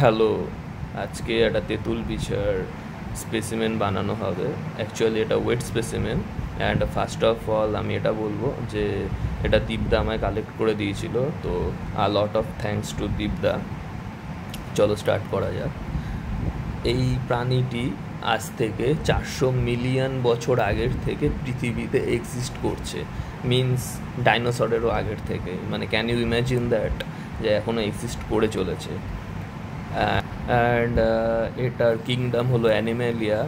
Hello, আজকে একটা তেঁতুল বিছার স্পেসিমেন বানানো হবে। অ্যাকচুয়ালি এটা wet specimen. And first of all আমি এটা বলবো যে এটা দীপদা আমায় কালেক্ট করে দিয়েছিল, তো লট অফ থ্যাঙ্কস টু দীপদা। চলো স্টার্ট করা যাক। এই প্রাণীটি আজ থেকে 400 মিলিয়ন বছর আগের থেকে পৃথিবীতে এক্সিস্ট করছে। মিনস ডাইনোসরেরও আগের থেকে, মানে ক্যান ইউ ইম্যাজিন দ্যাট, যে এখনও এক্সিস্ট করে চলেছে। অ্যান্ড এটার কিংডম হলো অ্যানিম্যালিয়া,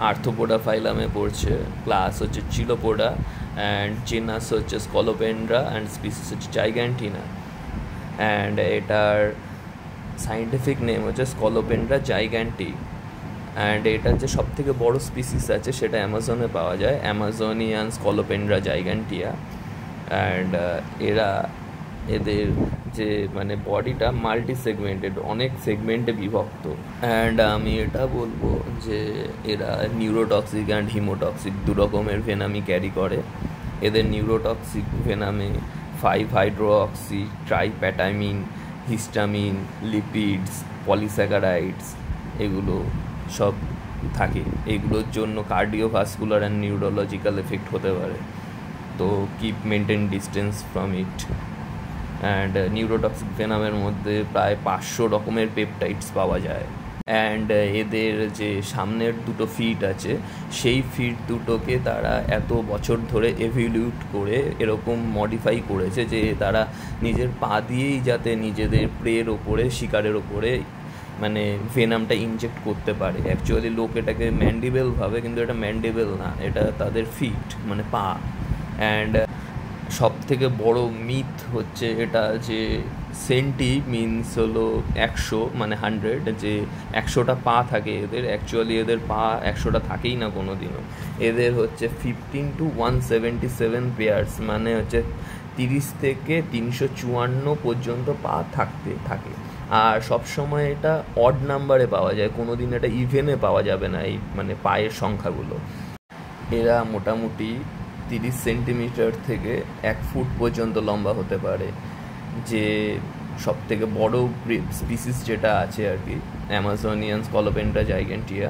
আর্থ্রোপোডা ফাইলামে পড়ছে, ক্লাস হচ্ছে চিলোপোডা, অ্যান্ড জিনাস হচ্ছে স্কলোপেন্ড্রা, অ্যান্ড স্পিসিস হচ্ছে জাইগ্যান্টিনা। অ্যান্ড এটার সাইন্টিফিক নেম হচ্ছে স্কলোপেন্ড্রা জাইগ্যান্টি। অ্যান্ড এটার যে সব থেকে বড়ো স্পিসিস আছে সেটা অ্যামাজনে পাওয়া যায়, অ্যামাজনিয়ান স্কলোপেন্ড্রা জাইগ্যান্টিয়া। অ্যান্ড এদের যে মানে বডিটা মাল্টি সেগমেন্টেড, অনেক সেগমেন্টে বিভক্ত। অ্যান্ড আমি এটা বলবো যে এরা নিউরোটক্সিক অ্যান্ড হিমোটক্সিক দু রকমের ভেনামি ক্যারি করে। এদের নিউরোটক্সিক ভেনামে 5-হাইড্রোঅক্সি ট্রাইপ্যাটামিন, হিস্টামিন, লিপিডস, পলিস্যাকারাইডস এগুলো সব থাকে। এগুলোর জন্য কার্ডিওভাস্কুলার অ্যান্ড নিউরোলজিক্যাল এফেক্ট হতে পারে, তো keep maintain distance from it. And neurotoxic ভেনামের মধ্যে প্রায় 500 রকমের পেপটাইডস পাওয়া যায়। অ্যান্ড এদের যে সামনের দুটো ফিট আছে, সেই ফিট দুটোকে তারা এত বছর ধরে এভিলিউট করে এরকম মডিফাই করেছে যে তারা নিজের পা দিয়েই যাতে নিজেদের প্রের ওপরে, শিকারের ওপরে মানে ভেনামটা ইনজেক্ট করতে পারে। অ্যাকচুয়ালি লোক এটাকে ম্যান্ডিবেল ভাবে, কিন্তু এটা ম্যান্ডিবেল না, এটা তাদের ফিট মানে পা। অ্যান্ড সব থেকে বড় মিথ হচ্ছে এটা যে সেন্টি মিনস হলো 100, মানে 100, যে 100টা পা থাকে এদের। অ্যাকচুয়ালি এদের পা 100টা থাকেই না কোনো দিনও। এদের হচ্ছে 15 to 177 পেয়ার্স, মানে হচ্ছে 30 থেকে 354 পর্যন্ত পা থাকে। আর সবসময় এটা অড নাম্বারে পাওয়া যায়, কোনো দিন এটা ইভেনে পাওয়া যাবে না, এই মানে পায়ের সংখ্যাগুলো। এরা মোটামুটি 30 সেন্টিমিটার থেকে 1 ফুট পর্যন্ত লম্বা হতে পারে। যে সব থেকে বড়ো স্পিসিস যেটা আছে আর কি, অ্যামাজনিয়ান স্কলোপেন্ড্রা জাইগ্যান্টিয়া,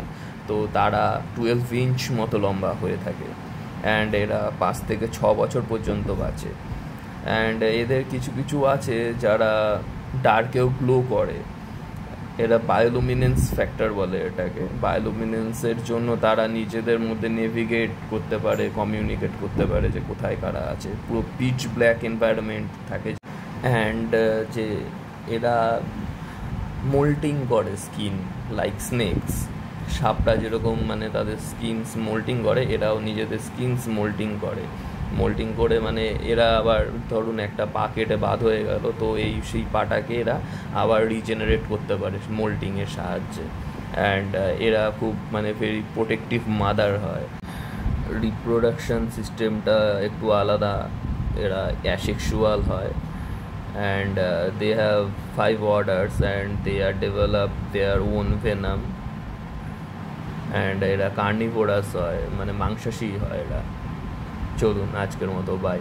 তো তারা 12 ইঞ্চ মতো লম্বা হয়ে থাকে। অ্যান্ড এরা 5 থেকে 6 বছর পর্যন্ত বাঁচে। অ্যান্ড এদের কিছু কিছু আছে যারা ডার্কেও গ্লো করে। এরা বায়োলুমিনেন্স ফ্যাক্টর বলে এটাকে। বায়োলুমিনেন্সের জন্য তারা নিজেদের মধ্যে নেভিগেট করতে পারে, কমিউনিকেট করতে পারে যে কোথায় কারা আছে। পুরো পিচ ব্ল্যাক এনভায়রনমেন্ট থাকে। অ্যান্ড যে এরা মোল্টিং করে স্কিন, লাইক স্নেকস। সাপটা যেরকম মানে তাদের স্কিনস মোল্টিং করে, এরাও নিজেদের স্কিনস মোল্টিং করে মানে এরা আবার ধরুন একটা পা কেটে বাদ হয়ে গেল, তো সেই পাটাকে এরা আবার রিজেনারেট করতে পারে মোল্টিংয়ের সাহায্যে। অ্যান্ড এরা খুব মানে ভেরি প্রোটেক্টিভ মাদার হয়। রিপ্রোডাকশন সিস্টেমটা একটু আলাদা, এরা অ্যাসেক্সুয়াল হয়। And they have 5 orders and they are developed their own venom. And এরা কার্নিভোরাস হয়, মানে মাংসাশী হয় এরা। চলুন আজকের মতো বাই।